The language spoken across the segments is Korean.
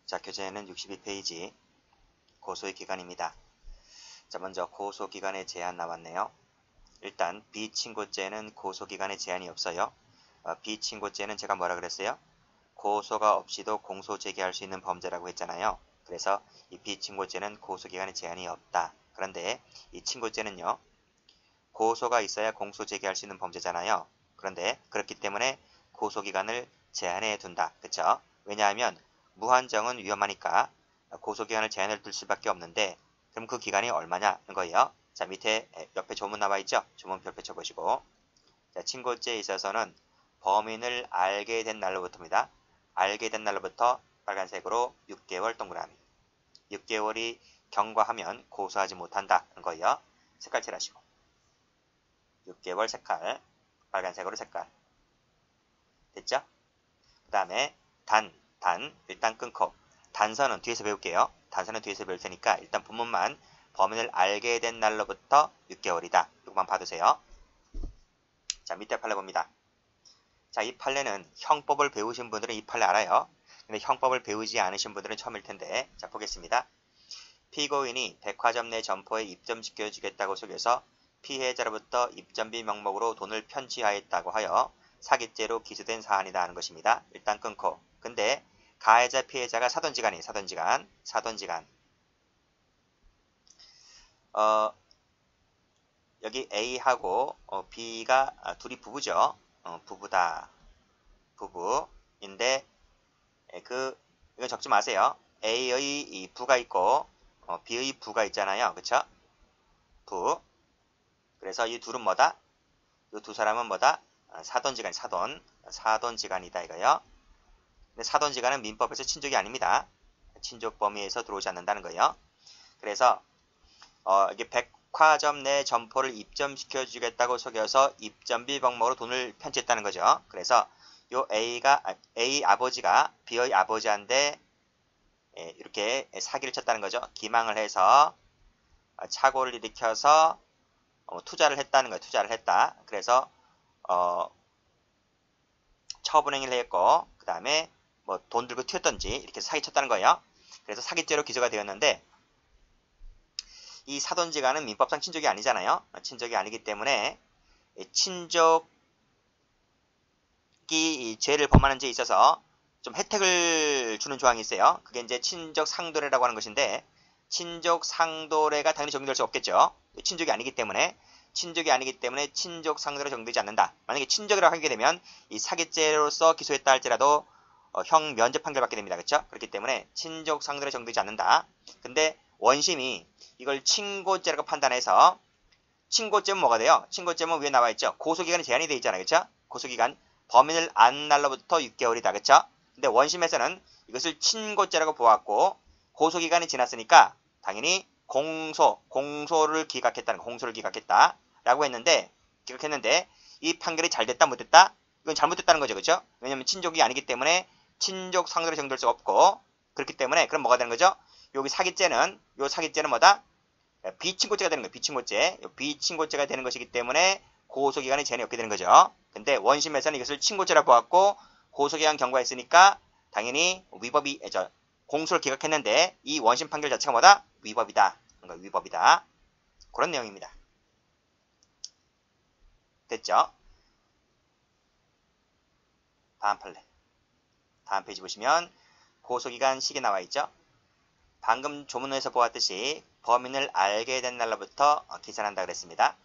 자, 교재는 62페이지 고소의 기간입니다. 자, 먼저 고소기간의 제한 나왔네요. 일단 비친고죄는 고소기간에 제한이 없어요. 비친고죄는 제가 뭐라 그랬어요? 고소가 없이도 공소 제기할 수 있는 범죄라고 했잖아요. 그래서 이 비친고죄는 고소기간에 제한이 없다. 그런데 이 친고죄는요. 고소가 있어야 공소 제기할 수 있는 범죄잖아요. 그런데 그렇기 때문에 고소기간을 제한해 둔다. 그쵸? 왜냐하면 무한정은 위험하니까 고소기간을 제한을 둘 수밖에 없는데 그럼 그 기간이 얼마냐는 거예요. 자, 밑에 옆에 조문 나와 있죠? 조문표 펼쳐보시고 자, 친고죄에 있어서는 범인을 알게 된 날로부터입니다. 알게 된 날로부터 빨간색으로 6개월 동그라미 6개월이 경과하면 고소하지 못한다는 거예요. 색깔 칠하시고 6개월 색깔 빨간색으로 색깔 됐죠? 그 다음에 일단 끊고 단서는 뒤에서 배울게요. 단서는 뒤에서 배울 테니까 일단 본문만 범인을 알게 된 날로부터 6개월이다. 이것만 봐두세요. 자, 밑에 판례 봅니다. 자, 이 판례는 형법을 배우신 분들은 이 판례 알아요. 근데 형법을 배우지 않으신 분들은 처음일 텐데 자, 보겠습니다. 피고인이 백화점 내 점포에 입점시켜 주겠다고 속여서 피해자로부터 입점비 명목으로 돈을 편취하였다고 하여 사기죄로 기소된 사안이다 하는 것입니다. 일단 끊고 근데 가해자 피해자가 사돈지간이에요. 사돈지간 여기 A하고 B가 둘이 부부죠. 부부다. 부부인데 이건 적지 마세요. A의 이 부가 있고 B의 부가 있잖아요. 그쵸? 부. 그래서 이 둘은 뭐다? 이 두 사람은 뭐다? 사돈지간, 사돈지간이다 이거요. 근데 사돈지간은 민법에서 친족이 아닙니다. 친족 범위에서 들어오지 않는다는 거예요. 그래서 이게 백화점 내 점포를 입점시켜 주겠다고 속여서 입점비 명목으로 돈을 편취했다는 거죠. 그래서 요 A 아버지가 B의 아버지한테 이렇게 사기를 쳤다는 거죠. 기망을 해서 착오를 일으켜서 투자를 했다는 거예요. 투자를 했다. 그래서 처분행위를 했고 그 다음에 뭐 돈 들고 튀었던지 이렇게 사기쳤다는 거예요. 그래서 사기죄로 기소가 되었는데 이 사돈지간은 민법상 친족이 아니잖아요. 친족이 아니기 때문에 친족이 죄를 범하는 죄에 있어서 좀 혜택을 주는 조항이 있어요. 그게 이제 친족 상도례라고 하는 것인데 친족 상도례가 당연히 적용될 수 없겠죠. 친족이 아니기 때문에 친족 상도례가 적용되지 않는다. 만약에 친족이라고 하게 되면 이 사기죄로서 기소했다 할지라도 형 면제 판결 받게 됩니다. 그렇죠? 그렇기 때문에 친족 상도례가 적용되지 않는다. 근데 원심이 이걸 친고죄라고 판단해서 친고죄면 뭐가 돼요? 친고죄면 위에 나와 있죠. 고소기간이 제한이 되어 있잖아요. 그렇죠? 고소기간 범인을 안 날로부터 6개월이다. 그렇죠? 근데 원심에서는 이것을 친고죄라고 보았고 고소기간이 지났으니까 당연히 공소를 기각했다라고 했는데 이 판결이 잘 됐다 못됐다? 이건 잘못됐다는 거죠. 그렇죠? 왜냐면 친족이 아니기 때문에 친족 상도로 정될 수 없고 그렇기 때문에 그럼 뭐가 되는 거죠? 여기 사기죄는 뭐다? 비친고죄가 되는 거예요. 비친고죄가 되는 것이기 때문에 고소기간이 제한이 없게 되는 거죠. 근데 원심에서는 이것을 친고죄라고 보았고 고소기간 경과했으니까 당연히 공소를 기각했는데 이 원심 판결 자체가 뭐다? 위법이다. 그런 내용입니다. 됐죠? 다음 판례. 다음 페이지 보시면 고소기간 시기 나와 있죠? 방금 조문에서 보았듯이 범인을 알게 된 날로부터 기산한다 그랬습니다.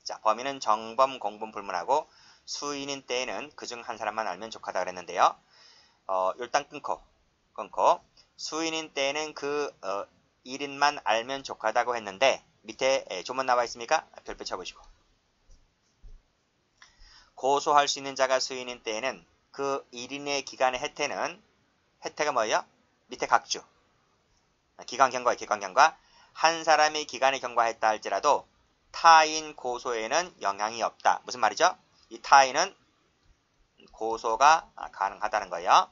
자, 범인은 정범, 공범 불문하고 수인인 때에는 그중 한 사람만 알면 족하다 그랬는데요. 일단 끊고 수인인 때에는 그 1인만 알면 족하다고 했는데 밑에 조문 나와 있습니까? 별표 쳐보시고 고소할 수 있는 자가 수인인 때에는 그 1인의 기간의 혜택은 뭐예요? 밑에 각주 기간 경과 한 사람이 기간에 경과했다 할지라도 타인 고소에는 영향이 없다. 무슨 말이죠? 이 타인은 고소가 가능하다는 거예요.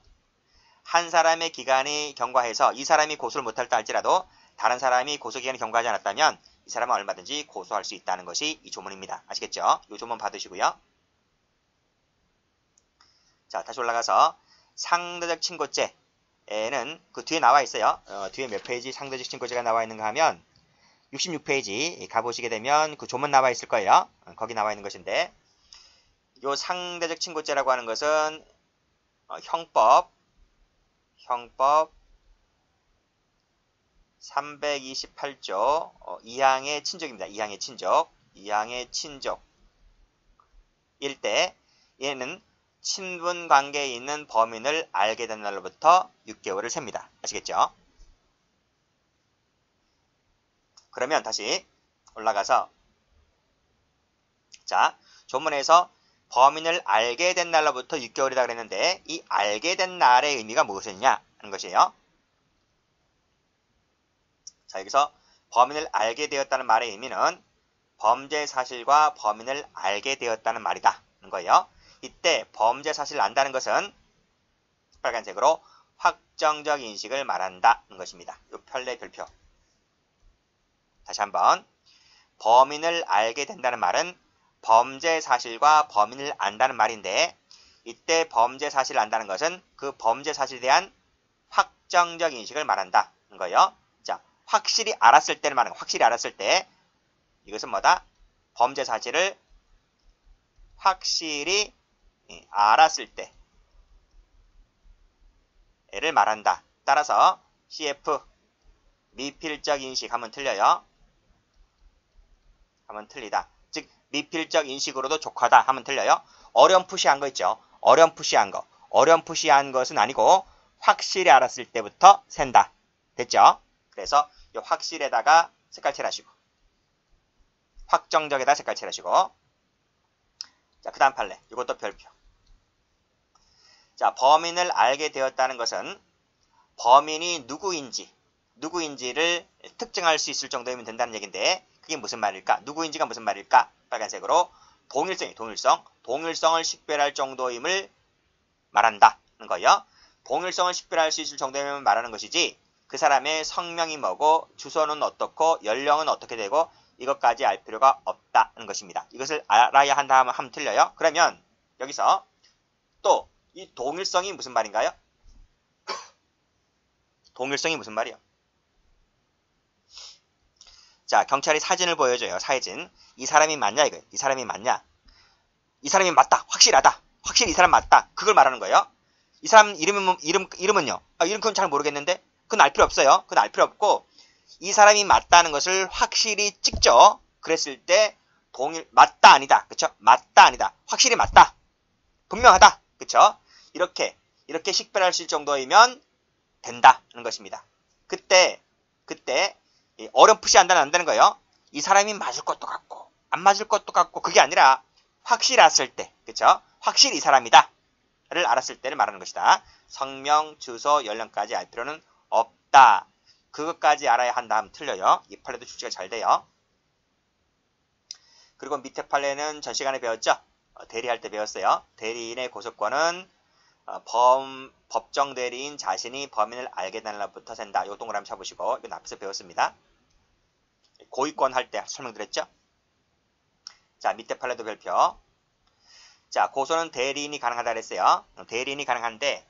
한 사람의 기간이 경과해서 이 사람이 고소를 못했다 할지라도 다른 사람이 고소기간이 경과하지 않았다면 이 사람은 얼마든지 고소할 수 있다는 것이 이 조문입니다. 아시겠죠? 이 조문 받으시고요. 자, 다시 올라가서 상대적 친고죄. 에는 그 뒤에 나와 있어요. 뒤에 몇 페이지 상대적 신고제가 나와 있는가 하면 66페이지 가보시게 되면 그 조문 나와 있을 거예요. 거기 나와 있는 것인데 요 상대적 친고죄라고 하는 것은 형법 328조 2항의 친족입니다. 2항의 친족. 2항의 친족. 일 때 얘는 친분 관계에 있는 범인을 알게 된 날로부터 6개월을 셉니다. 아시겠죠? 그러면 다시 올라가서 자, 조문에서 범인을 알게 된 날로부터 6개월이다 그랬는데 이 알게 된 날의 의미가 무엇이냐 하는 것이에요. 자, 여기서 범인을 알게 되었다는 말의 의미는 범죄 사실과 범인을 알게 되었다는 말이다 하는 거예요. 이때 범죄 사실을 안다는 것은 빨간색으로 확정적 인식을 말한다는 것입니다. 이 편례 별표. 다시 한번 범인을 알게 된다는 말은 범죄 사실과 범인을 안다는 말인데 이때 범죄 사실을 안다는 것은 그 범죄 사실에 대한 확정적 인식을 말한다는 거예요. 자, 확실히 알았을 때를 말하는 거예요. 확실히 알았을 때 이것은 뭐다? 범죄 사실을 확실히 알았을 때를 말한다. 따라서 CF 미필적 인식 하면 틀려요. 하면 틀리다. 즉 미필적 인식으로도 족하다 하면 틀려요. 어렴풋이한 거 있죠. 어렴풋이한 거. 어렴풋이한 것은 아니고 확실히 알았을 때부터 센다. 됐죠? 그래서 이 확실에다가 색깔 칠하시고 확정적에다 색깔 칠하시고 자, 그 다음 판례. 이것도 별표. 자, 범인을 알게 되었다는 것은 범인이 누구인지를 특정할 수 있을 정도이면 된다는 얘기인데 그게 무슨 말일까? 누구인지가 무슨 말일까? 빨간색으로 동일성을 식별할 정도임을 말한다는 거예요. 동일성을 식별할 수 있을 정도이면 말하는 것이지 그 사람의 성명이 뭐고 주소는 어떻고 연령은 어떻게 되고 이것까지 알 필요가 없다는 것입니다. 이것을 알아야 한다 하면 틀려요. 그러면 여기서 또 이 동일성이 무슨 말인가요? 동일성이 무슨 말이요? 자, 경찰이 사진을 보여줘요. 사진. 이 사람이 맞냐 이거예요. 이 사람이 맞냐? 이 사람이 맞다. 확실하다. 확실히 이 사람 맞다. 그걸 말하는 거예요. 이 사람 이름은요? 이름 그건 잘 모르겠는데 그건 알 필요 없어요. 그건 알 필요 없고 이 사람이 맞다는 것을 확실히 찍죠. 그랬을 때 맞다 아니다. 그쵸? 맞다 아니다. 확실히 맞다. 분명하다. 그쵸? 이렇게 식별할 수 있을 정도이면 된다는 것입니다. 그때 어렴풋이 안 된다는 거예요. 이 사람이 맞을 것도 같고 안 맞을 것도 같고 그게 아니라 확실했을 때, 그쵸? 확실히 이 사람이다 를 알았을 때를 말하는 것이다. 성명, 주소, 연령까지 알 필요는 없다. 그것까지 알아야 한다 하면 틀려요. 이 판례도 출제가 잘 돼요. 그리고 밑에 판례는 전 시간에 배웠죠? 대리할 때 배웠어요. 대리인의 고소권은 법정 대리인 자신이 범인을 알게 된 날부터 센다. 요 동그라미 쳐보시고 이건 앞에서 배웠습니다. 고의권 할 때 설명드렸죠? 자, 밑에 판례도 별표. 자, 고소는 대리인이 가능하다 그랬어요. 대리인이 가능한데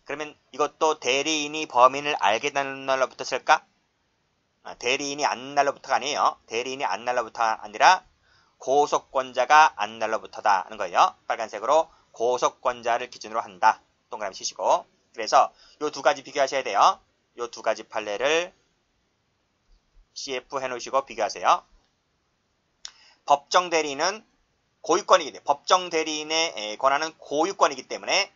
그러면 이것도 대리인이 범인을 알게 된 날로부터 쓸까? 대리인이 안 날로부터가 아니에요. 대리인이 안 날로부터가 아니라 고소권자가 안 날로부터다 하는 거예요. 빨간색으로 고소권자를 기준으로 한다. 동그라미 치시고. 그래서 요 두 가지 비교하셔야 돼요. 요 두 가지 판례를 CF 해놓으시고 비교하세요. 법정 대리인은 고유권이기 때문에 법정 대리인의 권한은 고유권이기 때문에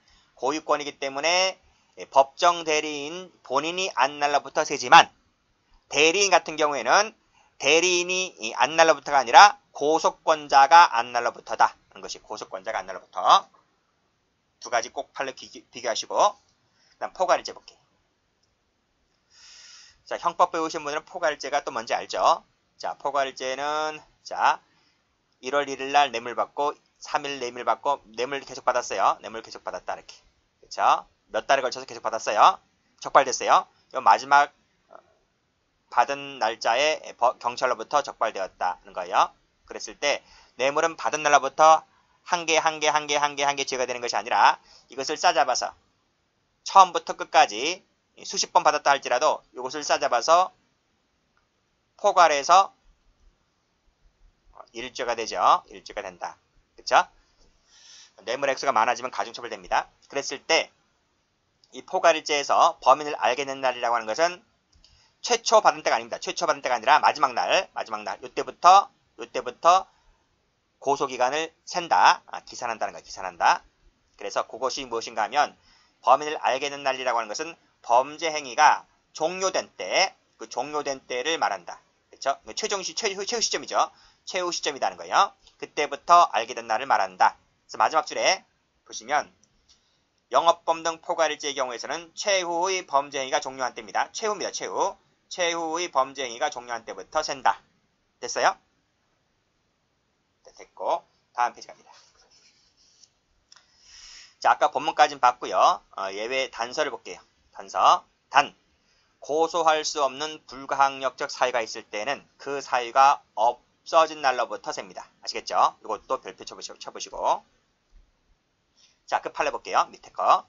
법정 대리인 본인이 안 날로부터 세지만 대리인 같은 경우에는 대리인이 안 날로부터가 아니라 고소권자가 안 날로부터다 하는 것이 고소권자가 안 날로부터. 두 가지 꼭 판례 비교하시고 그다음 포괄일제 볼게요. 자, 형법 배우신 분들은 포괄일제가 또 뭔지 알죠? 자, 포괄일제는 자 1월 1일 날 뇌물 받고 3일 뇌물 받고 뇌물 계속 받았어요. 뇌물 계속 받았다 이렇게. 그렇죠? 몇 달에 걸쳐서 계속 받았어요. 적발됐어요. 요 마지막 받은 날짜에 경찰로부터 적발되었다는 거예요. 그랬을 때 뇌물은 받은 날로부터 한 개 한 개 제거되는 것이 아니라 이것을 싸잡아서 처음부터 끝까지 수십 번 받았다 할지라도 이것을 싸잡아서 포괄해서 일죄가 되죠. 일죄가 된다. 그쵸? 뇌물 액수가 많아지면 가중처벌됩니다. 그랬을 때 이 포괄일죄에서 범인을 알게 된 날이라고 하는 것은 최초 받은 때가 아닙니다. 최초 받은 때가 아니라 마지막 날. 이때부터 고소기간을 센다. 기산한다는 거야. 기산한다. 그래서 그것이 무엇인가 하면 범인을 알게 된 날이라고 하는 것은 범죄 행위가 종료된 때, 그 종료된 때를 말한다. 그렇죠? 최후 시점이죠. 최후 시점이라는 거예요. 그때부터 알게 된 날을 말한다. 그래서 마지막 줄에 보시면 영업범 등 포괄일죄의 경우에서는 최후의 범죄 행위가 종료한 때입니다. 최후입니다. 최후. 최후의 범죄 행위가 종료한 때부터 센다. 됐어요? 네, 됐고 다음 페이지 갑니다. 자, 아까 본문까지는 봤고요. 예외 단서를 볼게요. 단서. 단. 고소할 수 없는 불가항력적 사유가 있을 때는 그 사유가 없어진 날로부터 셉니다. 아시겠죠? 이것도 별표 쳐보시고. 자, 끝판례 볼게요. 밑에 거.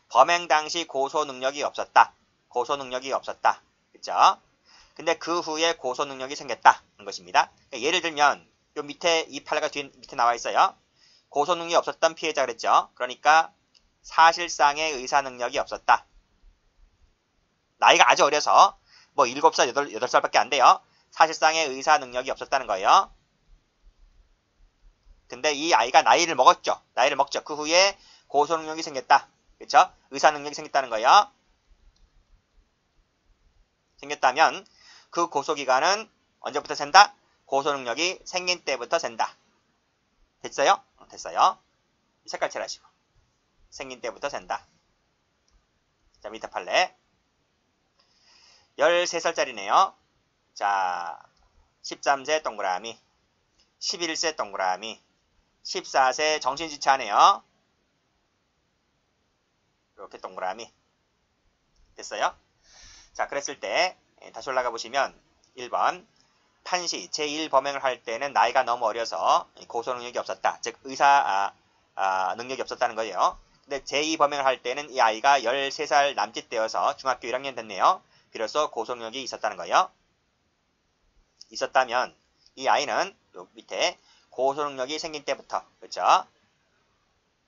범행 당시 고소 능력이 없었다. 고소 능력이 없었다. 그죠? 근데 그 후에 고소 능력이 생겼다는 것입니다. 예를 들면 요 밑에 이 판례가 밑에 나와 있어요. 고소 능력이 없었던 피해자 그랬죠. 그러니까 사실상의 의사 능력이 없었다. 나이가 아주 어려서 뭐 7살, 8살밖에 안 돼요. 사실상의 의사 능력이 없었다는 거예요. 근데 이 아이가 나이를 먹었죠. 나이를 먹죠. 그 후에 고소 능력이 생겼다. 그렇죠? 의사 능력이 생겼다는 거예요. 생겼다면 그 고소 기간은 언제부터 센다? 고소 능력이 생긴 때부터 센다. 됐어요? 됐어요. 색깔 칠하시고. 생긴 때부터 센다. 자, 밑에 판례. 13살짜리네요. 자, 13세 동그라미, 11세 동그라미, 14세 정신지체하네요. 이렇게 동그라미. 됐어요? 자, 그랬을 때 다시 올라가 보시면 1번 판시 제1범행을 할 때는 나이가 너무 어려서 고소 능력이 없었다. 즉 의사 능력이 없었다는 거예요. 근데 제2범행을 할 때는 이 아이가 13살 남짓 되어서 중학교 1학년 됐네요. 비로소 고소 능력이 있었다는 거예요. 있었다면 이 아이는 요 밑에 고소 능력이 생긴 때부터, 그렇죠?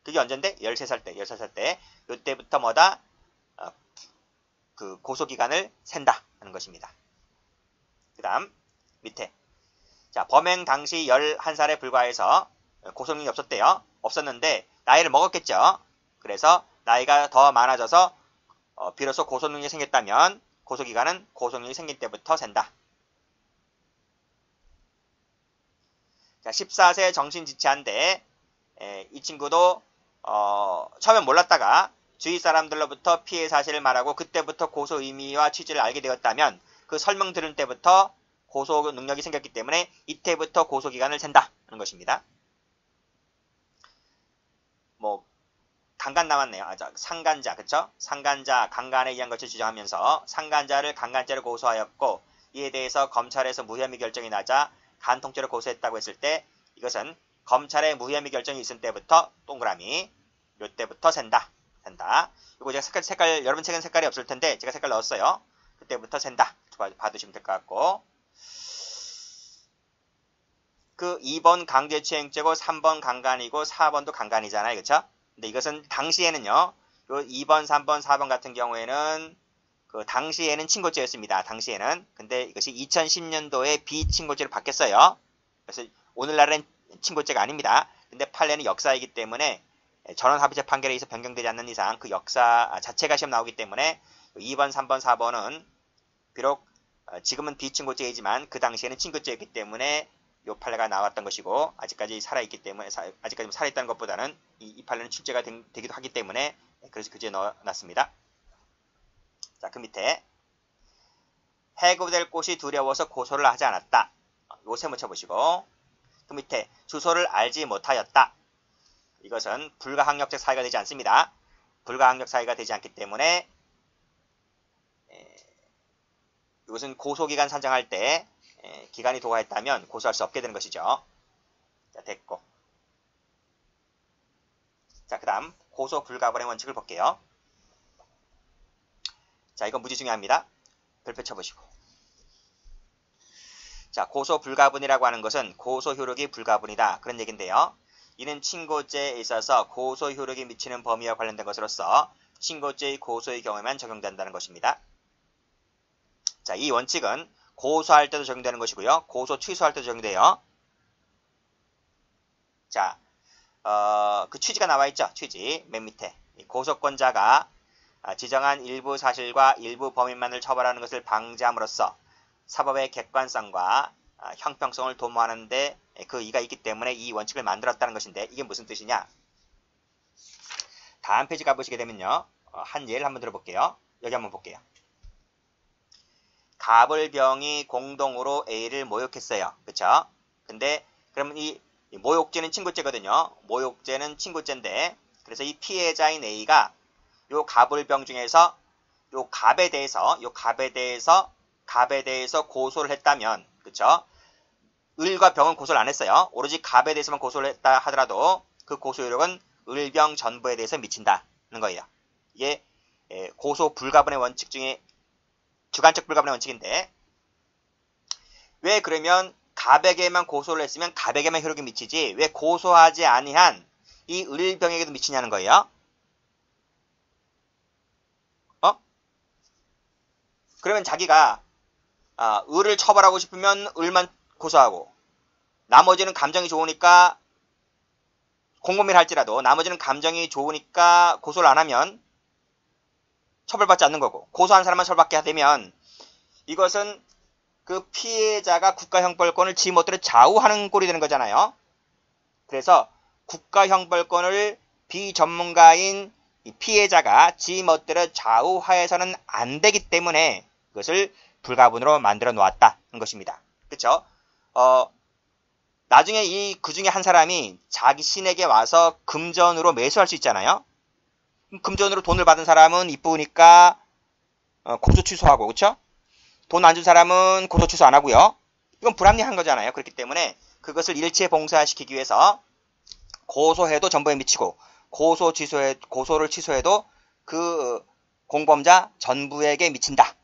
그게 언젠데? 13살 때, 13살 때. 요때부터 뭐다? 그 고소기간을 센다 하는 것입니다. 그 다음 밑에 자, 범행 당시 11살에 불과해서 고소 능력이 없었대요. 없었는데 나이를 먹었겠죠. 그래서 나이가 더 많아져서 비로소 고소 능력이 생겼다면 고소기간은 고소 능력이 생긴 때부터 센다. 자, 14세 정신지체한데 이 친구도 처음엔 몰랐다가 주위 사람들로부터 피해 사실을 말하고 그때부터 고소 의미와 취지를 알게 되었다면 그 설명 들은 때부터 고소 능력이 생겼기 때문에 이때부터 고소 기간을 센다 하는 것입니다. 뭐 강간 남았네요. 상간자, 그쵸? 상간자, 강간에 의한 것을 주장하면서 상간자를 강간죄로 고소하였고 이에 대해서 검찰에서 무혐의 결정이 나자 간통죄로 고소했다고 했을 때 이것은 검찰의 무혐의 결정이 있을 때부터 동그라미 요때부터 센다. 이거 제가 색깔 여러분 책은 색깔이 없을 텐데 제가 색깔 넣었어요. 그때부터 센다. 봐두시면 될 것 같고 그 2번 강제추행죄고 3번 강간이고 4번도 강간이잖아요. 그쵸? 근데 이것은 당시에는요. 요 2번, 3번, 4번 같은 경우에는 그 당시에는 친고죄였습니다. 당시에는. 근데 이것이 2010년도에 비친고죄로 바뀌었어요. 그래서 오늘날은 친고죄가 아닙니다. 근데 판례는 역사이기 때문에 전원합의체 판결에 의해서 변경되지 않는 이상 그 역사 자체가 시험 나오기 때문에 2번, 3번, 4번은 비록 지금은 비친고죄이지만 그 당시에는 친고죄였기 때문에 이 판례가 나왔던 것이고 아직까지 살아있기 때문에 아직까지 살아있다는 것보다는 이 판례는 출제가 되기도 하기 때문에 그래서 그제 넣어놨습니다. 자, 그 밑에 해고될 곳이 두려워서 고소를 하지 않았다. 요 세모 쳐보시고 그 밑에 주소를 알지 못하였다. 이것은 불가항력적 사유가 되지 않습니다. 불가항력 사유가 되지 않기 때문에 이것은 고소기간 산정할 때 기간이 도과했다면 고소할 수 없게 되는 것이죠. 자, 됐고. 자, 그 다음 고소 불가불행 원칙을 볼게요. 자, 이건 무지 중요합니다. 별표 쳐보시고. 자, 고소 불가분이라고 하는 것은 고소 효력이 불가분이다. 그런 얘기인데요. 이는 친고죄에 있어서 고소 효력이 미치는 범위와 관련된 것으로서 친고죄의 고소의 경우에만 적용된다는 것입니다. 자, 이 원칙은 고소할 때도 적용되는 것이고요. 고소 취소할 때도 적용돼요. 자, 그 취지가 나와 있죠. 취지 맨 밑에. 고소권자가 지정한 일부 사실과 일부 범인만을 처벌하는 것을 방지함으로써 사법의 객관성과 형평성을 도모하는데 그 이가 있기 때문에 이 원칙을 만들었다는 것인데 이게 무슨 뜻이냐? 다음 페이지 가보시게 되면요. 한 예를 한번 들어볼게요. 여기 한번 볼게요. 갑을병이 공동으로 A를 모욕했어요. 그쵸? 근데 그러면 이 모욕죄는 친고죄거든요. 모욕죄는 친고죄인데 그래서 이 피해자인 A가 요 갑을병 중에서 요 갑에 대해서 고소를 했다면, 그쵸? 을과 병은 고소를 안 했어요. 오로지 갑에 대해서만 고소를 했다 하더라도 그 고소효력은 을병 전부에 대해서 미친다는 거예요. 이게 고소 불가분의 원칙 중에 주관적 불가분의 원칙인데 왜 그러면 갑에게만 고소를 했으면 갑에게만 효력이 미치지 왜 고소하지 아니한 이 을병에게도 미치냐는 거예요. 그러면 자기가 을을 처벌하고 싶으면 을만 고소하고 나머지는 감정이 좋으니까 공범이라 할지라도 나머지는 감정이 좋으니까 고소를 안 하면 처벌받지 않는 거고 고소한 사람만 처벌받게 되면 이것은 그 피해자가 국가형벌권을 지 멋대로 좌우하는 꼴이 되는 거잖아요. 그래서 국가형벌권을 비전문가인 이 피해자가 지 멋대로 좌우하여서는 안 되기 때문에 그것을 불가분으로 만들어 놓았다는 것입니다. 그쵸? 나중에 그 중에 한 사람이 자기 신에게 와서 금전으로 매수할 수 있잖아요. 금전으로 돈을 받은 사람은 이쁘니까 고소 취소하고, 그쵸? 돈 안 준 사람은 고소 취소 안 하고요. 이건 불합리한 거잖아요. 그렇기 때문에 그것을 일체 봉사시키기 위해서 고소해도 전부에 미치고 고소를 취소해도 그 공범자 전부에게 미친다.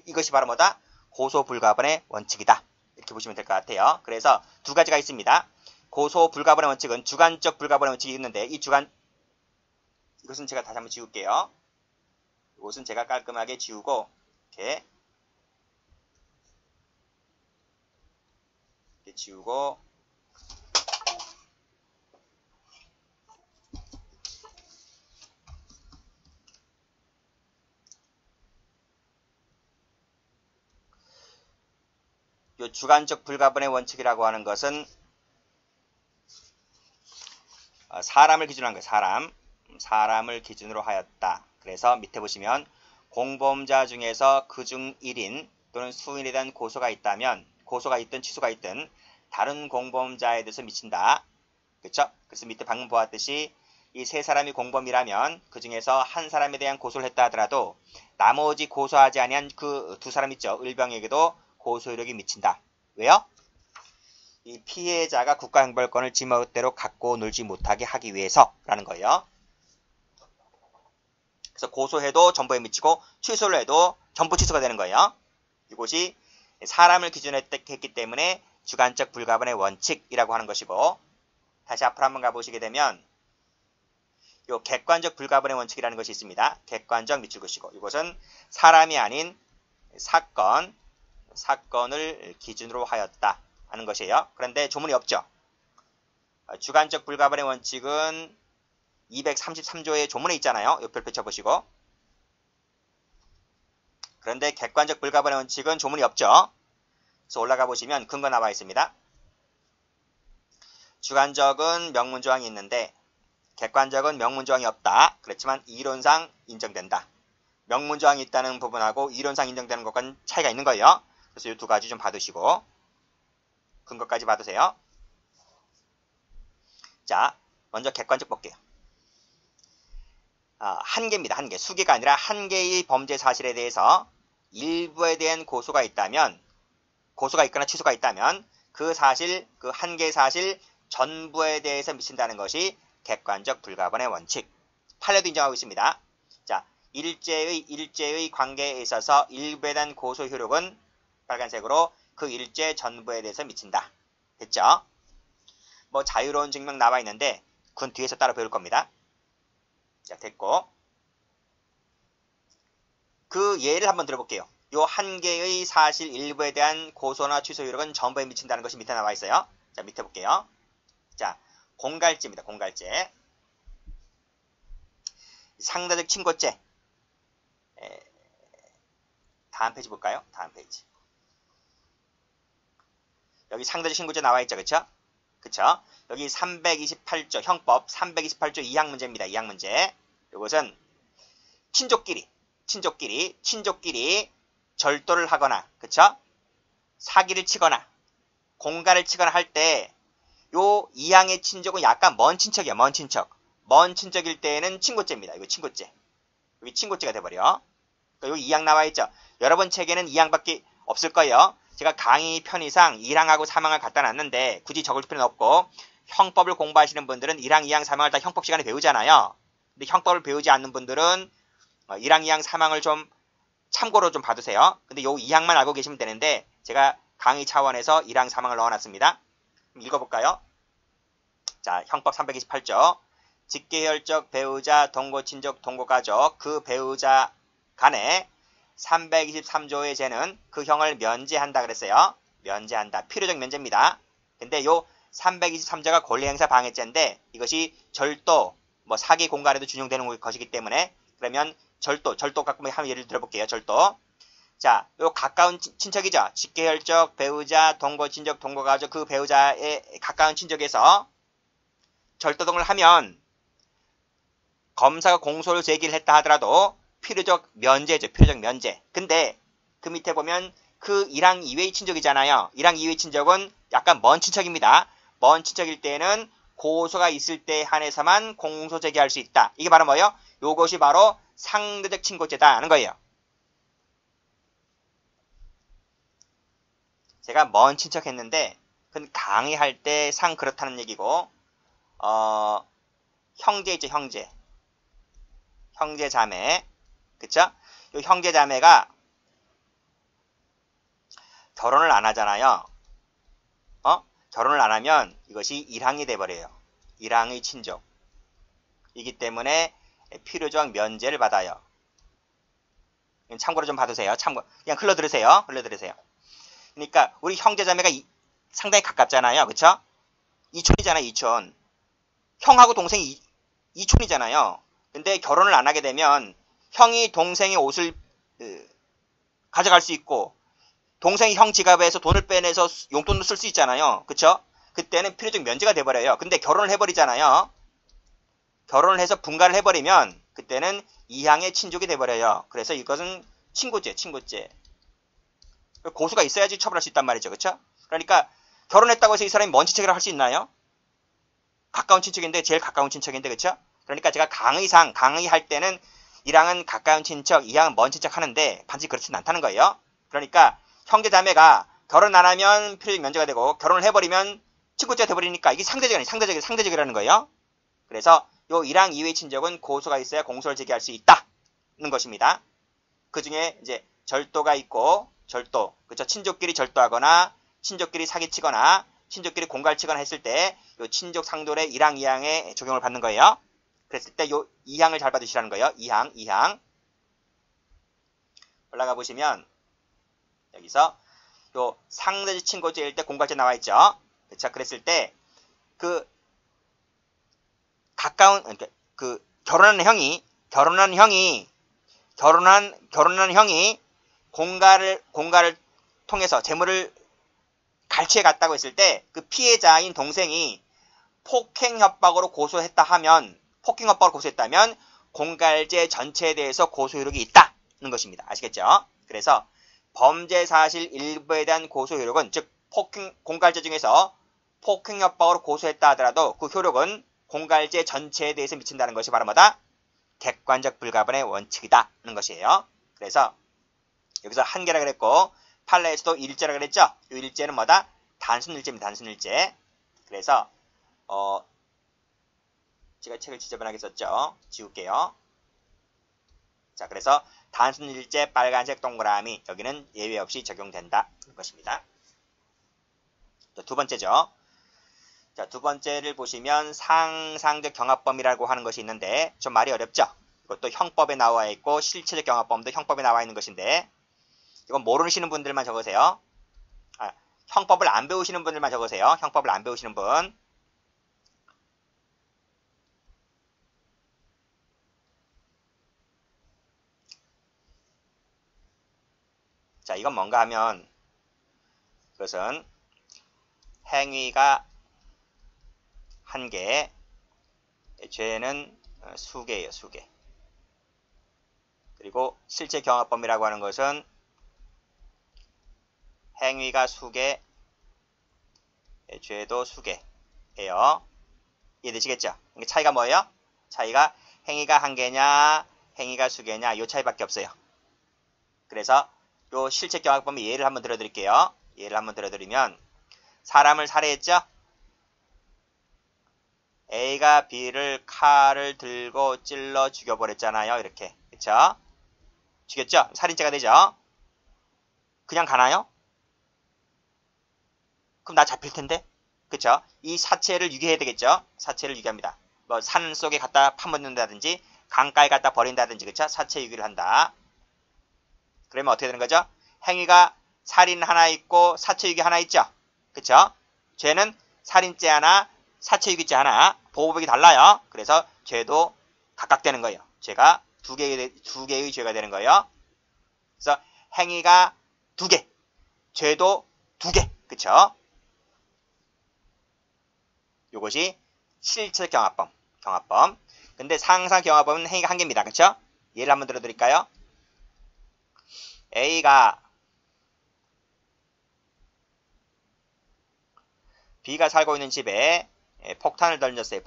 이것이 바로 뭐다? 고소 불가분의 원칙이다. 이렇게 보시면 될 것 같아요. 그래서 두 가지가 있습니다. 고소 불가분의 원칙은 주관적 불가분의 원칙이 있는데 이것은 제가 다시 한번 지울게요. 이것은 제가 깔끔하게 지우고 이렇게 지우고 요 주관적 불가분의 원칙이라고 하는 것은 사람을 기준으로 한 거예요. 사람을 기준으로 하였다. 그래서 밑에 보시면 공범자 중에서 그중 1인 또는 수인에 대한 고소가 있든 취소가 있든 다른 공범자에 대해서 미친다. 그쵸? 그래서 밑에 방금 보았듯이 이 세 사람이 공범이라면 그 중에서 한 사람에 대한 고소를 했다 하더라도 나머지 고소하지 아니한 그 두 사람 있죠. 을병에게도 고소효력이 미친다. 왜요? 이 피해자가 국가형벌권을 지멋대로 갖고 놀지 못하게 하기 위해서라는 거예요. 그래서 고소해도 전부에 미치고 취소를 해도 전부 취소가 되는 거예요. 이것이 사람을 기준으로 했기 때문에 주관적 불가분의 원칙이라고 하는 것이고 다시 앞으로 한번 가보시게 되면 요 객관적 불가분의 원칙이라는 것이 있습니다. 객관적 밑줄 그시고 이것은 사람이 아닌 사건을 기준으로 하였다 하는 것이에요. 그런데 조문이 없죠. 주관적 불가분의 원칙은 233조의 조문에 있잖아요. 요 별표 쳐보시고 그런데 객관적 불가분의 원칙은 조문이 없죠. 그래서 올라가 보시면 근거 나와 있습니다. 주관적은 명문조항이 있는데 객관적은 명문조항이 없다. 그렇지만 이론상 인정된다. 명문조항이 있다는 부분하고 이론상 인정되는 것과는 차이가 있는 거예요. 그래서 이 두 가지 좀 봐두시고 근거까지 봐두세요. 자, 먼저 객관적 볼게요. 한 개입니다. 한 개. 수개가 아니라 한 개의 범죄 사실에 대해서 일부에 대한 고소가 있거나 취소가 있다면 그 사실, 그 한 개의 사실 전부에 대해서 미친다는 것이 객관적 불가분의 원칙. 판례도 인정하고 있습니다. 자, 일제의 관계에 있어서 일부에 대한 고소 효력은 빨간색으로 그 일제 전부에 대해서 미친다. 됐죠? 뭐 자유로운 증명 나와 있는데 그건 뒤에서 따라 배울 겁니다. 자, 됐고. 그 예를 한번 들어볼게요. 요 한 개의 사실 일부에 대한 고소나 취소 효력은 전부에 미친다는 것이 밑에 나와 있어요. 자, 밑에 볼게요. 자, 공갈죄입니다. 공갈죄. 상대적 친고죄. 다음 페이지 볼까요? 다음 페이지. 여기 상대적 친고죄 나와 있죠. 그쵸? 그쵸? 여기 328조 형법 328조 2항 문제입니다. 2항 문제. 이것은 친족끼리 절도를 하거나, 그쵸? 사기를 치거나, 공갈을 치거나 할 때, 요 이항의 친족은 약간 먼 친척이야, 먼 친척. 먼 친척일 때에는 친고죄입니다. 이거 친고죄. 여기 친고죄가 돼버려. 요 이항 나와 있죠? 여러분 책에는 이항밖에 없을 거예요. 제가 강의 편의상 1항하고 3항을 갖다 놨는데, 굳이 적을 필요는 없고, 형법을 공부하시는 분들은 1항, 2항, 3항을 다 형법 시간에 배우잖아요. 근데 형법을 배우지 않는 분들은 1항, 2항, 3항을 좀 참고로 좀 봐두세요. 근데 요 2항만 알고 계시면 되는데 제가 강의 차원에서 1항, 3항을 넣어놨습니다. 읽어볼까요? 자, 형법 328조 직계혈적 배우자, 동거친족, 동거가족 그 배우자 간에 323조의 죄는 그 형을 면제한다 그랬어요. 면제한다. 필요적 면제입니다. 근데 요 323조가 권리행사 방해죄인데 이것이 절도, 뭐 사기 공갈에도 준용되는 것이기 때문에 그러면 절도 갖고 한 예를 들어볼게요. 절도. 자, 요 가까운 친척이죠. 직계혈적, 배우자, 동거친족, 동거가족 그 배우자의 가까운 친족에서 절도 등을 하면 검사가 공소를 제기를 했다 하더라도 필요적 면제죠. 필요적 면제. 근데 그 밑에 보면 그 1항 이외의 친족이잖아요. 1항 이외의 친족은 약간 먼 친척입니다. 먼 친척일 때는 고소가 있을 때 한해서만 공소 제기할 수 있다. 이게 바로 뭐예요? 요것이 바로 상대적 친고죄다 하는 거예요. 제가 먼 친척 했는데 그건 강의할 때 상 그렇다는 얘기고 형제 있죠. 형제 자매. 그쵸? 요 형제 자매가 결혼을 안 하잖아요. 결혼을 안 하면 이것이 1항이 돼버려요. 1항의 친족. 이기 때문에 필요적 면제를 받아요. 참고로 좀 봐두세요. 그냥 흘러들으세요. 그러니까 우리 형제자매가 상당히 가깝잖아요. 그쵸? 이촌이잖아요. 이촌. 형하고 동생이 이촌이잖아요. 근데 결혼을 안 하게 되면 형이 동생의 옷을 가져갈 수 있고 동생이 형 지갑에서 돈을 빼내서 용돈도 쓸 수 있잖아요. 그쵸? 그때는 필요적 면제가 돼버려요. 근데 결혼을 해버리잖아요. 결혼을 해서 분가를 해버리면 그때는 2항의 친족이 돼버려요. 그래서 이것은 친고죄. 고소가 있어야지 처벌할 수 있단 말이죠. 그쵸? 그러니까 결혼했다고 해서 이 사람이 먼 친척이라고 할 수 있나요? 가까운 친척인데 제일 가까운 친척인데 그쵸? 그러니까 제가 강의할 때는 1항은 가까운 친척, 2항은 먼 친척 하는데 반드시 그렇지는 않다는 거예요. 그러니까 형제자매가 결혼 안 하면 필요적 면제가 되고 결혼을 해버리면 친고죄가 돼버리니까 이게 상대적이라는 거예요. 그래서 요 1항 이외의 친족은 고소가 있어야 공소를 제기할 수 있다는 것입니다. 그 중에 이제 절도가 있고 그쵸? 친족끼리 절도하거나 친족끼리 사기치거나 친족끼리 공갈치거나 했을 때 요 친족 상돌의 1항, 2항에 적용을 받는 거예요. 그랬을 때 요 2항을 잘 받으시라는 거예요. 2항. 올라가 보시면 여기서 요 상대적 친고죄일 때 공갈죄 나와 있죠. 그쵸? 그랬을 때 그 가까운 그 결혼한 형이 공갈을 통해서 재물을 갈취해 갔다고 했을 때 그 피해자인 동생이 폭행협박으로 고소했다면 공갈죄 전체에 대해서 고소 효력이 있다는 것입니다. 아시겠죠? 그래서 범죄 사실 일부에 대한 고소 효력은 즉 공갈죄 중에서 폭행협박으로 고소했다 하더라도 그 효력은 공갈죄 전체에 대해서 미친다는 것이 바로 뭐다? 객관적 불가분의 원칙이다는 것이에요. 그래서 여기서 한계라 그랬고 판례에서도 일제라 그랬죠. 이 일제는 뭐다? 단순일제입니다. 단순일제. 그래서 제가 책을 지저분하게 썼죠. 지울게요. 자, 그래서 단순 일제 빨간색 동그라미 여기는 예외 없이 적용된다 그런 것입니다. 두 번째죠. 자, 두 번째를 보시면 상상적 경합범위라고 하는 것이 있는데 좀 말이 어렵죠. 이것도 형법에 나와 있고 실체적 경합범도 형법에 나와 있는 것인데 이건 모르시는 분들만 적으세요. 형법을 안 배우시는 분들만 적으세요. 형법을 안 배우시는 분. 자, 이건 뭔가 하면 그것은 행위가 한 개, 죄는 수개예요, 수개. 그리고 실제 경합범위라고 하는 것은 행위가 수개, 죄도 수개예요. 이해되시겠죠? 이게 차이가 뭐예요? 차이가 행위가 한 개냐, 행위가 수개냐, 이 차이밖에 없어요. 그래서 요 실제 경합범위 예를 한번 들어드릴게요. 예를 한번 들어드리면 사람을 살해했죠? A가 B를 칼을 들고 찔러 죽여버렸잖아요. 이렇게. 그쵸? 죽였죠? 살인죄가 되죠? 그냥 가나요? 그럼 나 잡힐 텐데? 그쵸? 이 사체를 유기해야 되겠죠? 사체를 유기합니다. 뭐 산 속에 갖다 파묻는다든지 강가에 갖다 버린다든지 그쵸? 사체 유기를 한다. 그러면 어떻게 되는 거죠? 행위가 살인 하나 있고 사체 유기 하나 있죠? 그쵸? 죄는 살인죄 하나, 사체 유기죄 하나, 보호법이 달라요. 그래서 죄도 각각 되는 거예요. 죄가 두 개의 죄가 되는 거예요. 그래서 행위가 두 개, 죄도 두 개, 그쵸? 요것이 실체 경합범. 근데 상상 경합범은 행위가 한 개입니다. 그쵸? 예를 한번 들어드릴까요? A가 B가 살고 있는 집에 폭탄을 던졌어요.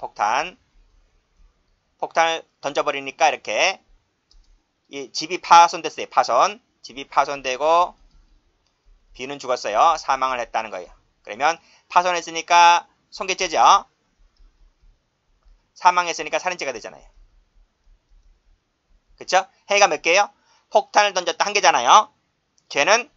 폭탄을 던져버리니까 이렇게 이 집이 파손됐어요. 집이 파손되고 B는 죽었어요. 사망을 했다는 거예요. 그러면 파손했으니까 손괴죄죠. 사망했으니까 살인죄가 되잖아요. 그쵸? 행위가 몇 개예요? 폭탄을 던졌다 한 개잖아요. 죄는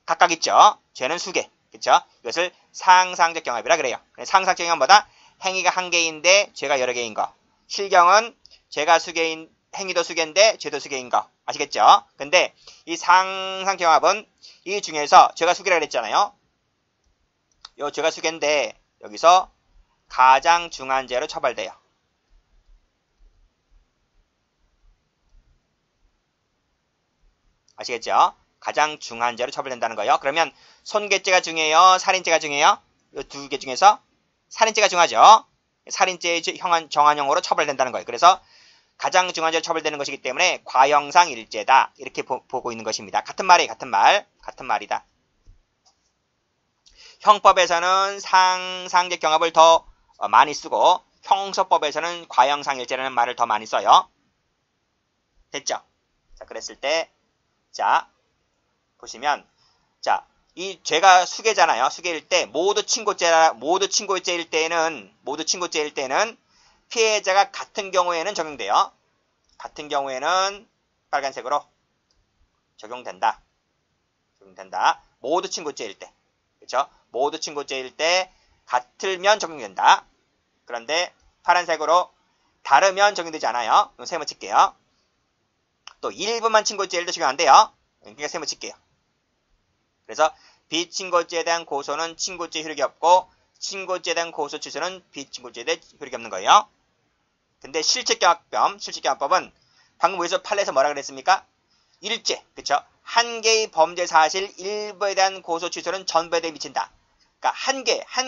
각각 있죠. 죄는 수개. 그쵸? 이것을 상상적 경합이라 그래요. 상상적 경합보다 행위가 한 개인데 죄가 여러 개인 거. 실경은 죄가 수개인, 행위도 수개인데 죄도 수개인 거. 아시겠죠? 근데 이 상상 경합은 이 중에서 죄가 수개라 그랬잖아요. 요 죄가 수개인데 여기서 가장 중한 죄로 처벌돼요. 아시겠죠? 가장 중한 죄로 처벌된다는 거예요. 그러면 손괴죄가 중요해요? 살인죄가 중요해요? 이 두 개 중에서 살인죄가 중하죠. 살인죄의 정한형으로 처벌된다는 거예요. 그래서 가장 중한 죄로 처벌되는 것이기 때문에 과형상 일죄다. 이렇게 보고 있는 것입니다. 같은 말이에요. 같은 말이다. 형법에서는 상상적 경합을 더 많이 쓰고 형소법에서는 과형상 일죄라는 말을 더 많이 써요. 됐죠? 자, 그랬을 때 자, 보시면 자, 이 죄가 수개잖아요. 수개일 때 모두 친고죄일 때는 피해자가 같은 경우에는 적용돼요. 같은 경우에는 빨간색으로 적용된다. 모두 친고죄일 때. 그렇죠? 모두 친고죄일 때 같으면 적용된다. 그런데 파란색으로 다르면 적용되지 않아요. 세모 칠게요. 또 일부만 친고죄일 때 적용 안 돼요. 그러니까 세모 칠게요. 그래서 비친고죄에 대한 고소는 친고죄 효력이 없고 친고죄에 대한 고소 취소는 비친고죄에 대한 효력이 없는 거예요. 근데 실체경합법은 방금 여기서 판례에서 뭐라 그랬습니까? 일죄, 그쵸? 한 개의 범죄 사실 일부에 대한 고소 취소는 전부에 대해 미친다. 그러니까 한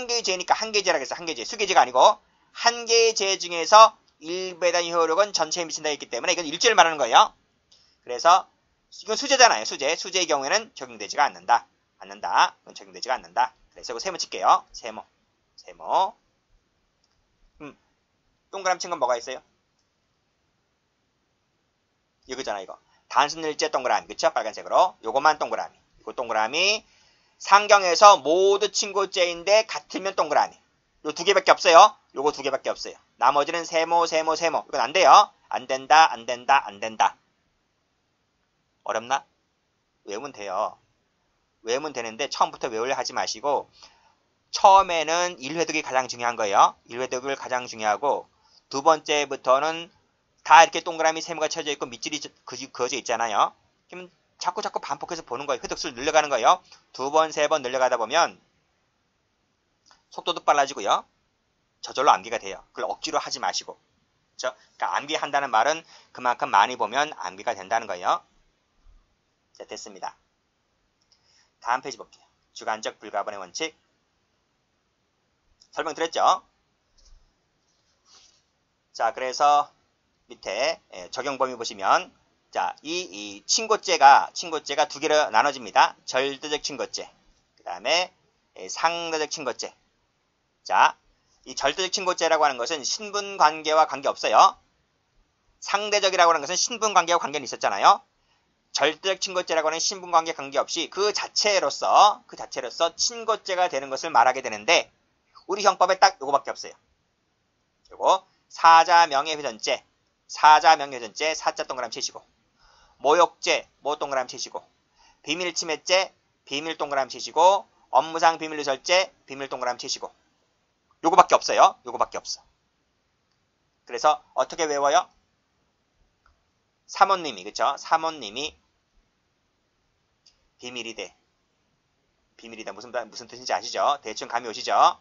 개의 죄니까 한 개의 죄라고 했어. 한 개의 죄, 수개죄가 아니고 한 개의 죄 중에서 일부에 대한 효력은 전체에 미친다 했기 때문에 이건 일죄를 말하는 거예요. 그래서 이건 수재잖아요. 수재의 경우에는 적용되지가 않는다. 그건 적용되지가 않는다. 그래서 이거 세모 칠게요. 세모. 동그라미 친 건 뭐가 있어요? 이거잖아, 이거. 단순 일제 동그라미. 그쵸? 빨간색으로. 요것만 동그라미. 이거 동그라미. 상경에서 모두 친고죄인데 같으면 동그라미. 요 두 개밖에 없어요. 요거 두 개밖에 없어요. 나머지는 세모. 이건 안 돼요. 안 된다. 어렵나? 외우면 돼요. 외우면 되는데 처음부터 외우려 하지 마시고 처음에는 1회독이 가장 중요한 거예요. 1회독을 가장 중요하고 두 번째부터는 다 이렇게 동그라미 세모가 쳐져 있고 밑줄이 그어져 있잖아요. 그럼 자꾸 반복해서 보는 거예요. 회독수를 늘려가는 거예요. 2번, 3번 늘려가다 보면 속도도 빨라지고요. 저절로 암기가 돼요. 그걸 억지로 하지 마시고. 그렇죠? 그러니까 암기한다는 말은 그만큼 많이 보면 암기가 된다는 거예요. 자, 됐습니다. 다음 페이지 볼게요. 주관적 불가분의 원칙. 설명드렸죠? 자, 그래서 밑에 적용 범위 보시면 자, 이 친고죄가 두 개로 나눠집니다. 절대적 친고죄. 그 다음에 상대적 친고죄. 자, 이 절대적 친고죄라고 하는 것은 신분관계와 관계없어요. 상대적이라고 하는 것은 신분관계와 관계는 있었잖아요. 절대적 친고죄라고 하는 신분관계 관계없이 그 자체로서 친고죄가 되는 것을 말하게 되는데 우리 형법에 딱 요거밖에 없어요. 요거 사자 명예훼손죄, 사자 동그라미 치시고 모욕죄, 모 동그라미 치시고 비밀침해죄, 비밀 동그라미 치시고 업무상 비밀누설죄, 비밀 동그라미 치시고 요거밖에 없어요. 요거밖에 없어. 그래서 어떻게 외워요? 사모님이 그쵸? 사모님이 비밀이다. 무슨 뜻인지 아시죠? 대충 감이 오시죠?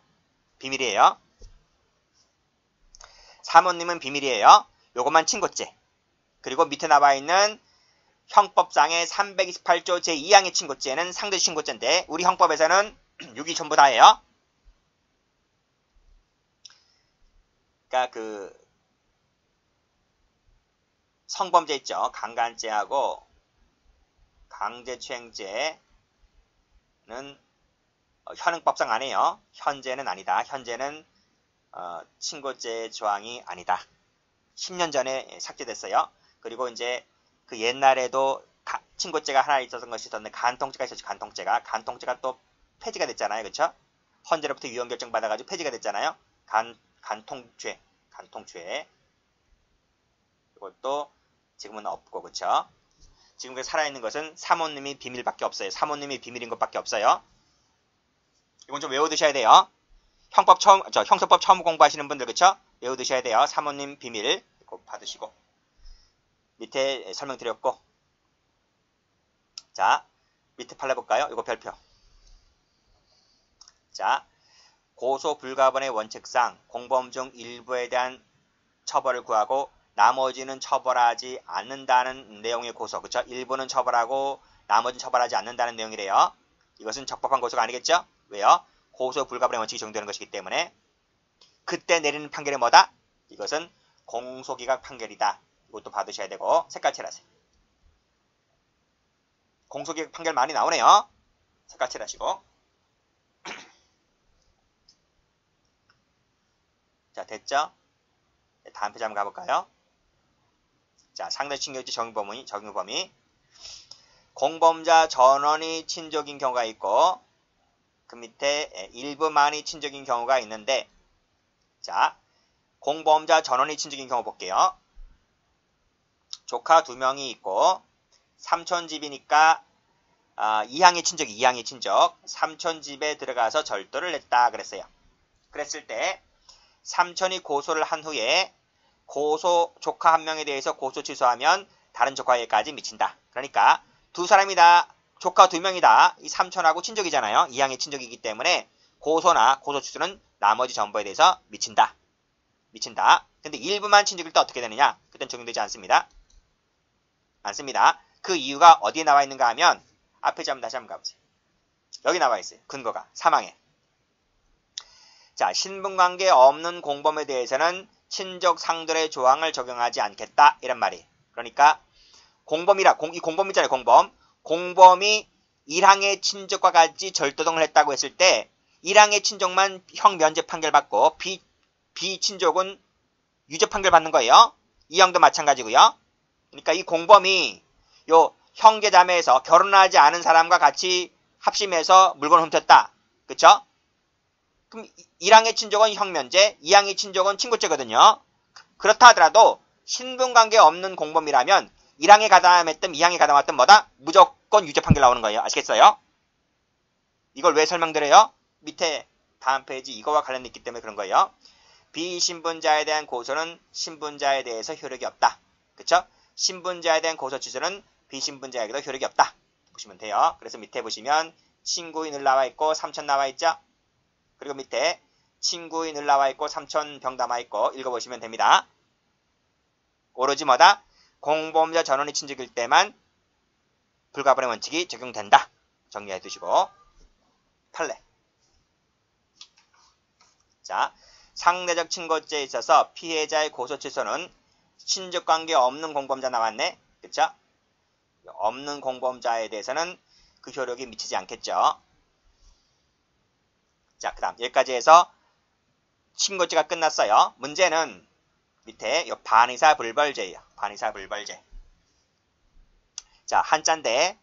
비밀이에요. 사모님은 비밀이에요. 요것만 친고죄. 그리고 밑에 나와 있는 형법상의 328조 제2항의 친고죄는 상대 친고죄인데 우리 형법에서는 6이 전부 다예요. 그러니까 그 성범죄 있죠. 강간죄하고 강제추행죄는 현행법상 아니에요. 현재는 아니다. 현재는 친고죄 조항이 아니다. 10년 전에 삭제됐어요. 그리고 이제 그 옛날에도 친고죄가 하나 있었던 것이 있었는데 간통죄가 있었죠. 간통죄가 또 폐지가 됐잖아요. 그렇죠? 헌재로부터 유언 결정 받아가지고 폐지가 됐잖아요. 간통죄. 이것도 지금은 없고 그렇죠? 지금 살아있는 것은 사모님이 비밀밖에 없어요. 사모님이 비밀인 것밖에 없어요. 이건 좀 외워두셔야 돼요. 형사법 처음 공부하시는 분들 그쵸? 외워두셔야 돼요. 사모님 비밀 이거 받으시고 밑에 설명드렸고 자 밑에 판례 볼까요? 이거 별표. 자 고소 불가분의 원칙상 공범 중 일부에 대한 처벌을 구하고 나머지는 처벌하지 않는다는 내용의 고소. 그쵸? 일부는 처벌하고 나머지는 처벌하지 않는다는 내용이래요. 이것은 적법한 고소가 아니겠죠? 왜요? 고소 불가분의 원칙이 적용되는 것이기 때문에 그때 내리는 판결이 뭐다? 이것은 공소기각 판결이다. 이것도 받으셔야 되고 색깔칠하세요. 공소기각 판결 많이 나오네요. 색깔칠하시고 자 됐죠? 다음 페이지 한번 가볼까요? 자 상대친고죄 적용범위 공범자 전원이 친족인 경우가 있고 그 밑에 일부만이 친족인 경우가 있는데 자 공범자 전원이 친족인 경우 볼게요. 조카 2명이 있고 삼촌 집이니까 이항의 친족 삼촌 집에 들어가서 절도를 했다 그랬어요. 그랬을 때 삼촌이 고소를 한 후에 조카 한 명에 대해서 고소 취소하면 다른 조카에게까지 미친다. 그러니까 두 사람이다. 조카 2명이다. 이 삼촌하고 친족이잖아요. 이항의 친족이기 때문에 고소나 고소 취소는 나머지 전부에 대해서 미친다. 근데 일부만 친족일 때 어떻게 되느냐? 그땐 적용되지 않습니다. 그 이유가 어디에 나와 있는가 하면 앞에 다시 한번 가보세요. 여기 나와 있어요. 근거가 사망에. 자, 신분관계 없는 공범에 대해서는 친족 상들의 조항을 적용하지 않겠다. 이란 말이에요. 그러니까 이 공범 있잖아요. 공범이 1항의 친족과 같이 절도등을 했다고 했을 때 1항의 친족만 형 면제 판결 받고 비친족은 유죄 판결 받는 거예요. 2항도 마찬가지고요. 그러니까 이 공범이 요 형제자매에서 결혼하지 않은 사람과 같이 합심해서 물건을 훔쳤다. 그쵸? 그럼 1항의 친족은 형면제, 2항의 친족은 친고죄거든요. 그렇다 하더라도 신분관계 없는 공범이라면 1항에 가담했든 2항에 가담했든 뭐다? 무조건 유죄 판결 나오는 거예요. 아시겠어요? 이걸 왜 설명드려요? 밑에 다음 페이지 이거와 관련이 있기 때문에 그런 거예요. 비신분자에 대한 고소는 신분자에 대해서 효력이 없다. 그쵸? 신분자에 대한 고소 취소는 비신분자에게도 효력이 없다. 보시면 돼요. 그래서 밑에 보시면 친구인을 나와 있고 3천 나와 있죠? 그리고 밑에 친구인을 나와 있고 3천 병 남아 있고 읽어보시면 됩니다. 오로지 뭐다? 공범자 전원이 친족일 때만 불가분의 원칙이 적용된다. 정리해 두시고 판례. 자, 상대적 친고죄에 있어서 피해자의 고소 취소는 친족관계 없는 공범자 나왔네. 그쵸? 없는 공범자에 대해서는 그 효력이 미치지 않겠죠. 자, 그 다음 여기까지 해서 친고죄가 끝났어요. 문제는 밑에 반의사 불벌죄예요. 반의사 불벌죄. 자, 한자인데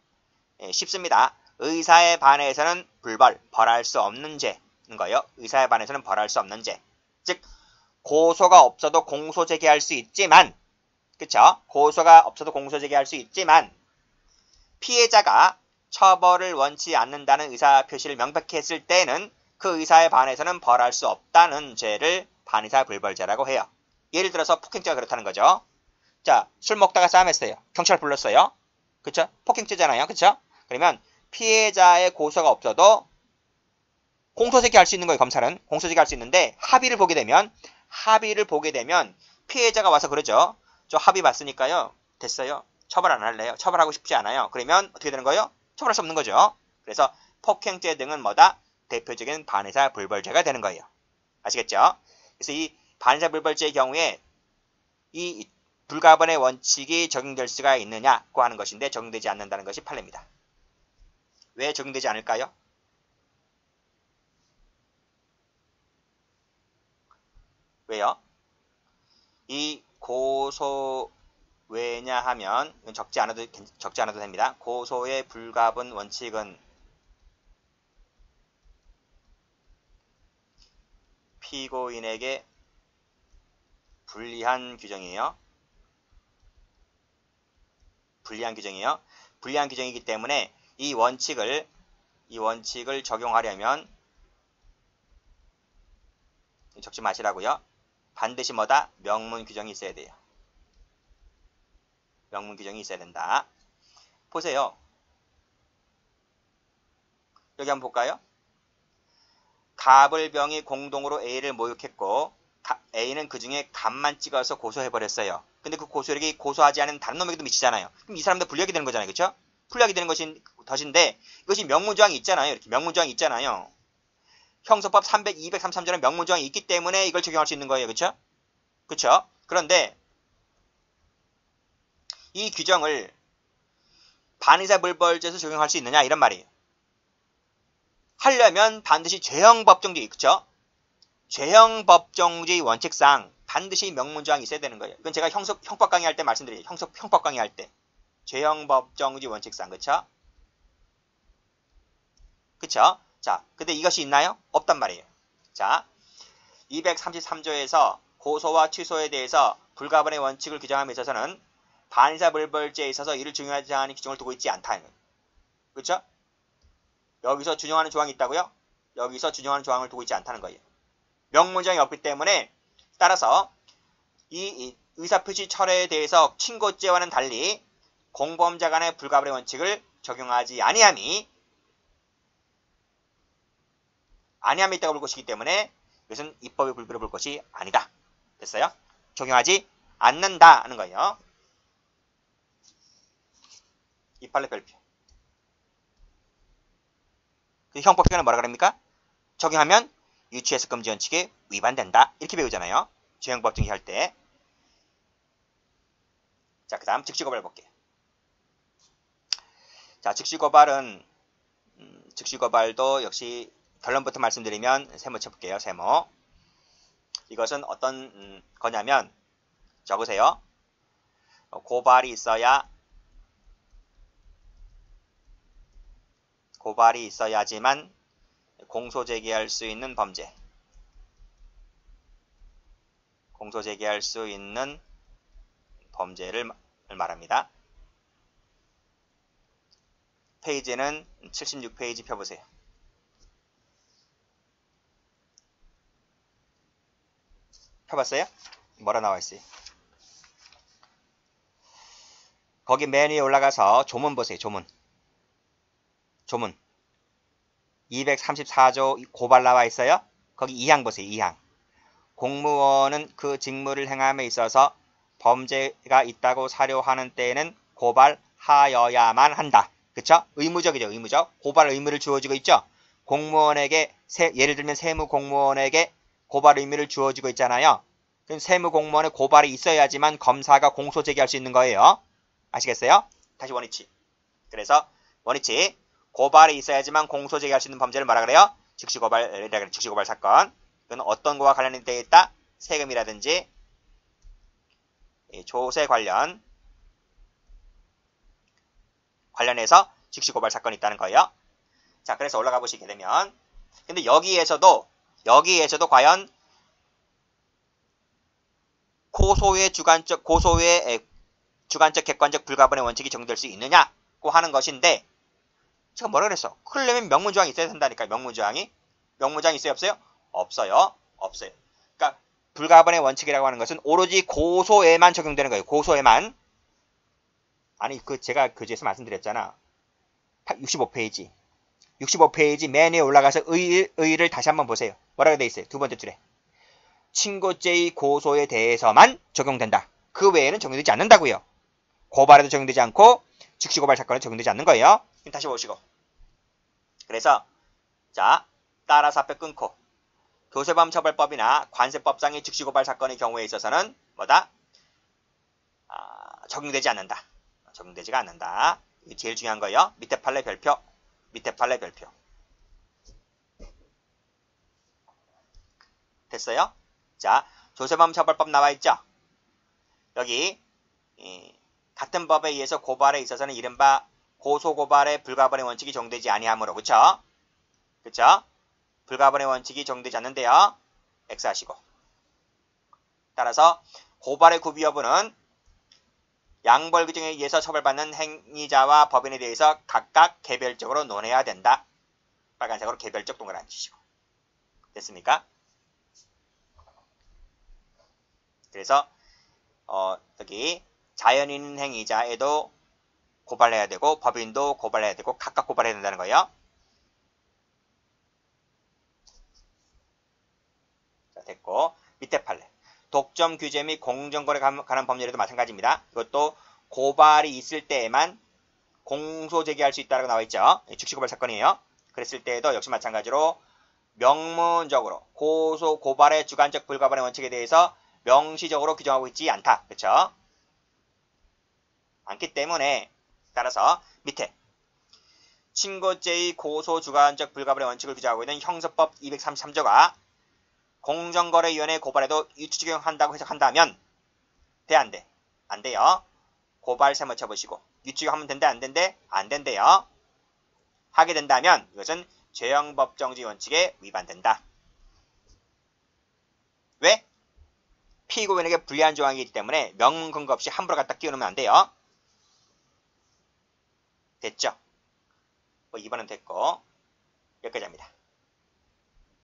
쉽습니다. 의사에 반해서는 불벌, 벌할 수 없는 죄인 거예요. 의사에 반해서는 벌할 수 없는 죄. 즉 고소가 없어도 공소 제기할 수 있지만, 그쵸? 고소가 없어도 공소 제기할 수 있지만 피해자가 처벌을 원치 않는다는 의사 표시를 명백히 했을 때는 그 의사에 반해서는 벌할 수 없다는 죄를 반의사 불벌죄라고 해요. 예를 들어서 폭행죄가 그렇다는 거죠. 자, 술 먹다가 싸움했어요. 경찰 불렀어요. 그쵸? 폭행죄잖아요. 그쵸? 그러면 피해자의 고소가 없어도 공소제기 할 수 있는 거예요. 검찰은 공소제기 할 수 있는데 합의를 보게 되면 피해자가 와서 그러죠. 저 합의 봤으니까요. 됐어요. 처벌 안 할래요. 처벌하고 싶지 않아요. 그러면 어떻게 되는 거예요? 처벌할 수 없는 거죠. 그래서 폭행죄 등은 뭐다? 대표적인 반의사 불벌죄가 되는 거예요. 아시겠죠? 그래서 이 반의사 불벌죄의 경우에 이 불가분의 원칙이 적용될 수가 있느냐고 하는 것인데 적용되지 않는다는 것이 판례입니다. 왜 적용되지 않을까요? 왜요? 이 고소 왜냐하면 적지 않아도 됩니다. 고소의 불가분 원칙은 피고인에게 불리한 규정이에요. 불리한 규정이기 때문에 이 원칙을 적용하려면 적지 마시라고요. 반드시 뭐다? 명문 규정이 있어야 돼요. 명문 규정이 있어야 된다. 보세요. 여기 한번 볼까요? 갑을 병이 공동으로 A를 모욕했고 A는 그 중에 갑만 찍어서 고소해버렸어요. 근데 그 고소력이 고소하지 않은 다른 놈에게도 미치잖아요. 그럼 이 사람도 불리하게 되는 거잖아요. 그렇죠? 불리하게 되는 것인데 이것이 명문조항이 있잖아요. 이렇게 명문조항이 있잖아요. 형소법 233조는 명문조항이 있기 때문에 이걸 적용할 수 있는 거예요. 그렇죠? 그렇죠? 그런데 이 규정을 반의사 불벌죄에서 적용할 수 있느냐 이런 말이에요. 하려면 반드시 죄형법정주의, 그쵸? 죄형법정주의 원칙상 반드시 명문조항이 있어야 되는 거예요. 이건 제가 형법 강의할 때 말씀드려요. 형법 강의할 때. 죄형법정주의 원칙상, 그쵸? 그쵸? 자, 근데 이것이 있나요? 없단 말이에요. 자, 233조에서 고소와 취소에 대해서 불가분의 원칙을 규정함에 있어서는 반의사 불벌죄에 있어서 이를 중요하지 않은 규정을 두고 있지 않다. 그쵸? 여기서 준용하는 조항이 있다고요? 여기서 준용하는 조항을 두고 있지 않다는 거예요. 명문조항이 없기 때문에 따라서 이 의사표시 철회에 대해서 친고죄와는 달리 공범자 간의 불가분의 원칙을 적용하지 아니함이 있다고 볼 것이기 때문에 이것은 입법의 불비로 볼 것이 아니다. 됐어요? 적용하지 않는다 하는 거예요. 이 판례 별표. 그 형법규는 뭐라 그럽니까? 적용하면 유치해석 금지 원칙에 위반된다. 이렇게 배우잖아요. 죄형법 등기 할 때. 자, 그 다음 즉시고발 볼게요. 자, 즉시고발도 역시 결론부터 말씀드리면 세모 쳐볼게요. 세모. 이것은 어떤 거냐면 적으세요. 고발이 있어야지만 공소 제기할 수 있는 범죄. 공소 제기할 수 있는 범죄를 말합니다. 페이지는 76페이지 펴보세요. 펴봤어요? 뭐라 나와 있어요? 거기 맨 위에 올라가서 조문 보세요. 조문. 234조 고발 나와 있어요. 거기 2항 보세요. 2항. 공무원은 그 직무를 행함에 있어서 범죄가 있다고 사료하는 때에는 고발하여야만 한다. 그쵸? 의무적이죠. 의무적. 고발 의무를 주어지고 있죠. 공무원에게 예를 들면 세무공무원에게 고발 의무를 주어지고 있잖아요. 그럼 세무공무원의 고발이 있어야지만 검사가 공소 제기할 수 있는 거예요. 아시겠어요? 다시 원위치. 그래서 원위치. 고발이 있어야지만 공소 제기할 수 있는 범죄를 뭐라 그래요? 즉시고발 사건. 그건 어떤 거와 관련이 되어 있다? 세금이라든지 조세 관련해서 즉시고발 사건이 있다는 거예요. 자, 그래서 올라가 보시게 되면 근데 여기에서도 과연 고소의 주관적 객관적 불가분의 원칙이 적용될 수 있느냐고 하는 것인데 제가 뭐라 그랬어? 그러려면 명문조항이 있어야 된다니까요. 명문조항이 있어요? 없어요? 없어요. 그러니까 불가분의 원칙이라고 하는 것은 오로지 고소에만 적용되는 거예요. 고소에만. 아니 제가 교재에서 말씀드렸잖아. 65페이지 맨 위에 올라가서 의의를 다시 한번 보세요. 뭐라고 돼 있어요? 두 번째 줄에. 친고죄의 고소에 대해서만 적용된다. 그 외에는 적용되지 않는다고요. 고발에도 적용되지 않고 즉시고발 사건에 적용되지 않는 거예요. 다시 보시고. 그래서 자 따라서 앞에 끊고 교세범처벌법이나 관세법상의 즉시고발 사건의 경우에 있어서는 뭐다? 적용되지 않는다. 적용되지가 않는다. 이게 제일 중요한 거예요. 밑에 판례 별표. 됐어요? 자, 조세범처벌법 나와 있죠? 여기 같은 법에 의해서 고발에 있어서는 이른바 고소고발의 불가분의 원칙이 적용되지 아니하므로 그쵸? 불가분의 원칙이 적용되지 않는데요. X하시고. 따라서 고발의 구비 여부는 양벌 규정에 의해서 처벌받는 행위자와 법인에 대해서 각각 개별적으로 논해야 된다. 빨간색으로 개별적 동그라미 치시고. 됐습니까? 그래서 여기 자연인 행위자에도 고발해야 되고 법인도 고발해야 되고 각각 고발해야 된다는 거예요. 자, 됐고 밑에 판례. 독점 규제 및 공정거래 관한 법률에도 마찬가지입니다. 이것도 고발이 있을 때에만 공소 제기할 수 있다고 나와 있죠. 즉시고발 사건이에요. 그랬을 때에도 역시 마찬가지로 명문적으로 고발의 주관적 불가분의 원칙에 대해서 명시적으로 규정하고 있지 않다. 그렇죠? 않기 때문에 따라서 밑에 친고죄의 고소 주관적 불가분의 원칙을 규정하고 있는 형사법 233조가 공정거래위원회 고발에도 유추 적용한다고 해석한다면 돼? 안 돼? 안 돼요. 고발 세모 쳐보시고 유추 적용하면 된대? 안 된대? 안 된대요. 하게 된다면 이것은 죄형법정지 원칙에 위반된다. 왜? 피고인에게 불리한 조항이기 때문에 명문 근거 없이 함부로 갖다 끼워놓으면 안 돼요. 됐죠? 뭐 2번은 됐고 여기까지 합니다.